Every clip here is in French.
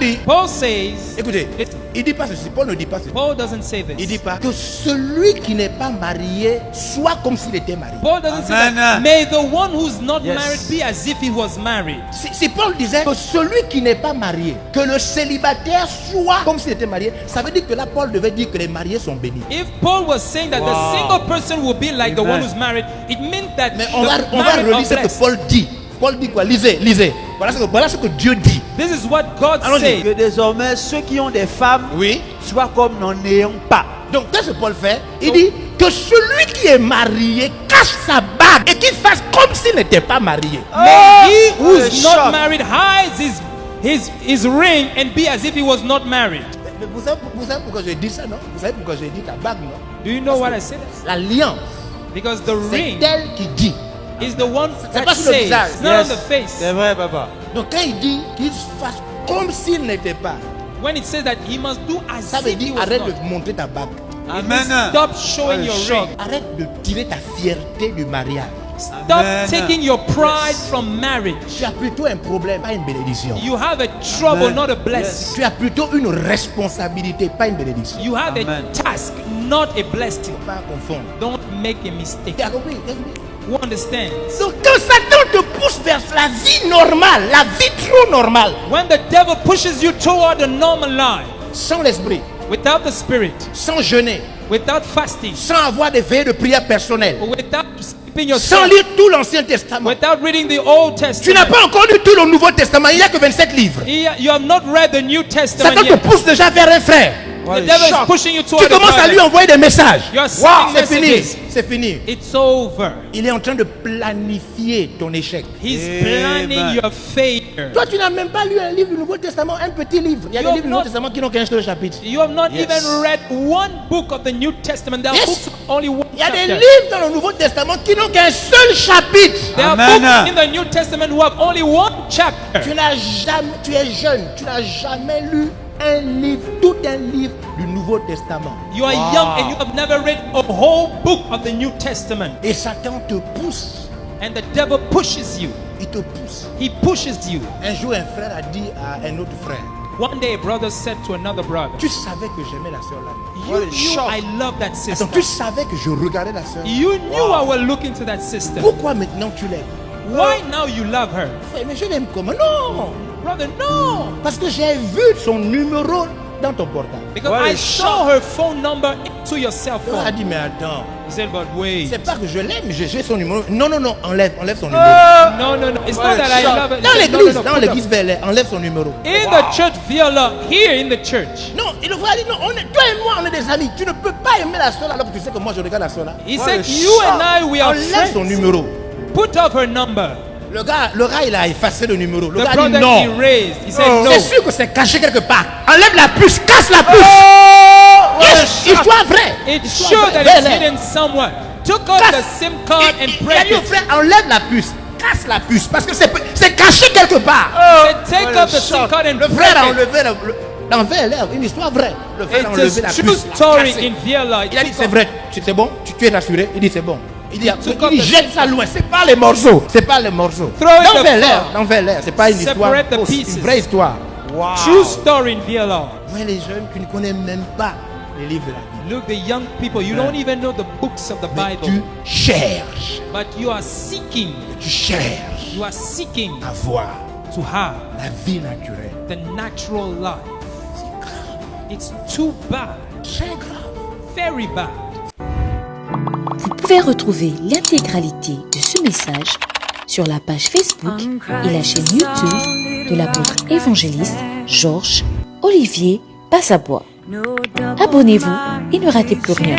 dit, Paul says, écoutez, il dit pas ceci. Paul ne dit pas ceci. Paul doesn't say Il this. dit pas que celui qui n'est pas marié soit comme s'il était marié. Paul doesn't say Amen. that. May the one who's not Yes. married be as if he was married. Si Paul disait que celui qui n'est pas marié, que le célibataire soit comme s'il était marié, ça veut dire que là, Paul devait dire que les mariés sont bénis. If Paul was saying that Wow. the single person will be like the Amen. one who's married, it meant that Mais the on va married relire are ce que blessed. Paul dit. Paul dit quoi? Lisez. Voilà ce que Dieu dit. This is what God Allons-y. said. Que désormais, ceux qui ont des femmes Oui. soient comme n'en ayant pas. Donc, qu'est-ce que Paul fait? Il dit que celui qui est marié cache sa bague et qu'il fasse comme s'il n'était pas marié. May he Oh, who's not shock. married hides his ring and be as if he was not married. Mais vous savez pourquoi j'ai dit ça, non? Vous savez pourquoi j'ai dit ta bague, non? Do you know what I said? L'alliance, Because the c'est ring elle qui dit. is the one C'est that pas sur le says, visage. it's not on the face. C'est vrai, papa. Donc, quand il dit qu'il fasse comme s'il n'était pas, When it says that he must do as ça veut if he dire was arrête not. de montrer ta bague. It means stop showing your Shock. ring. Arrête de tirer ta fierté du mariage. Stop Amen. taking your pride Yes. from marriage. Tu as plutôt un problème, pas une bénédiction. You have a trouble, Amen. not a blessing. Tu as plutôt une responsabilité, pas une bénédiction. You have Amen. a task, not a blessing. Pas confondre. Don't make a mistake. Tu as compris? Tu as compris? Who understands? Donc quand Satan te pousse vers la vie normale, la vie trop normale, When the devil pushes you toward a normal life, sans l'esprit, without the spirit, sans jeûner, without fasting, sans avoir des veillées de prière personnelles, without sleeping sans yourself, lire tout l'Ancien Testament, without reading the Old tu n'as Testament, pas encore lu tout le Nouveau Testament, il n'y a que 27 livres. you have not read the New Testament Satan te yet. pousse déjà vers un frère. The devil is pushing you Tu toward a commences à lui brother. envoyer des messages. You are Wow, sending c'est fini. messages. C'est fini. It's over. Il est en train de planifier ton échec. He's Amen. planning your failure. Toi, tu n'as même pas lu un livre du Nouveau Testament, un petit livre. Il y a You des have livres du Nouveau not- Testament qui n'ont qu'un seul chapitre. You have not Yes. even read one book of the New Testament. There are Yes. books with only one Il y a des chapter. livres dans le Nouveau Testament qui n'ont qu'un seul chapitre. There are Amen. books in the New Testament who have only one chapter. Tu es jeune, tu n'as jamais lu un livre, tout un livre du Nouveau Testament. You are Wow. young and you have never read a whole book of the New Testament. Et Satan te pousse, And the devil pushes you. il te pousse. He pushes you. Un jour, un frère a dit à un autre frère, One day a brother said to another brother, tu savais que j'aimais la soeur là. you What a knew shock. I love that sister. Attends, tu savais que je regardais la soeur. You knew I will look into that sister. Pourquoi maintenant tu l'aimes? Why now you love her? Frère, mais je l'aime comment? Non! Brother, no. Parce que j'ai vu son numéro dans ton portable. Because What I a saw her phone number into your cell Il a phone. dit, mais attends, He said, but wait. c'est pas que je l'aime, j'ai son numéro. Non, enlève son numéro. No, no, no. It's What not a that I shock. love it. Dans He said, l'église, no, dans put up. l'église Bel Air, enlève son numéro. In the church, Viola, here in the church. Non, il le frère a dit, non, toi et moi, on est des amis. Tu ne peux pas aimer la soeur alors que tu sais que moi, je regarde la soeur là. He What said, a you shock. and I, we are Enlève son friends. numéro. Put off her number. Le gars, il a effacé le numéro. Le The gars a brother dit non. erased. He said, no. C'est sûr que c'est caché quelque part. Enlève la puce, casse la puce. Yes, histoire vraie. It's Histoire sure vraie. that it's Bel Air. hidden somewhere. Took out the SIM card and Il a break dit au it. frère, enlève la puce, casse la puce. Parce que c'est caché quelque part. Said, take what a out the SIM shock. card and Le frère a break it. enlevé dans Bel Air, une histoire vraie. Le frère a enlevé It's la a puce. true l'a story cassée. in Viola. Il a dit c'est vrai, c'est bon, tu es rassuré. Il dit c'est bon. Il dit took il up the- jette ça loin. C'est pas les morceaux. C'est pas les morceaux. Throw it Dans the Bel Air, far. dans Bel Air, c'est pas une histoire. Separate the fausse, pieces. une vraie histoire. Wow. True story in Viola. Moi les jeunes, tu ne connais même pas les livres de la Bible. Look, the young people, you don't even know the books of the Mais Bible. tu cherches, But you are seeking. tu cherches You are seeking à voir to have la vie naturelle. the natural life. C'est grave, It's too bad. très grave. Very bad. Vous pouvez retrouver l'intégralité de ce message sur la page Facebook et la chaîne YouTube de l'apôtre évangéliste Georges Olivier Passabois. Abonnez-vous et ne ratez plus rien.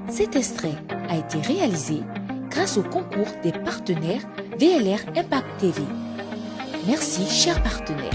Cet extrait a été réalisé grâce au concours des partenaires VLR Impact TV. Merci, chers partenaires.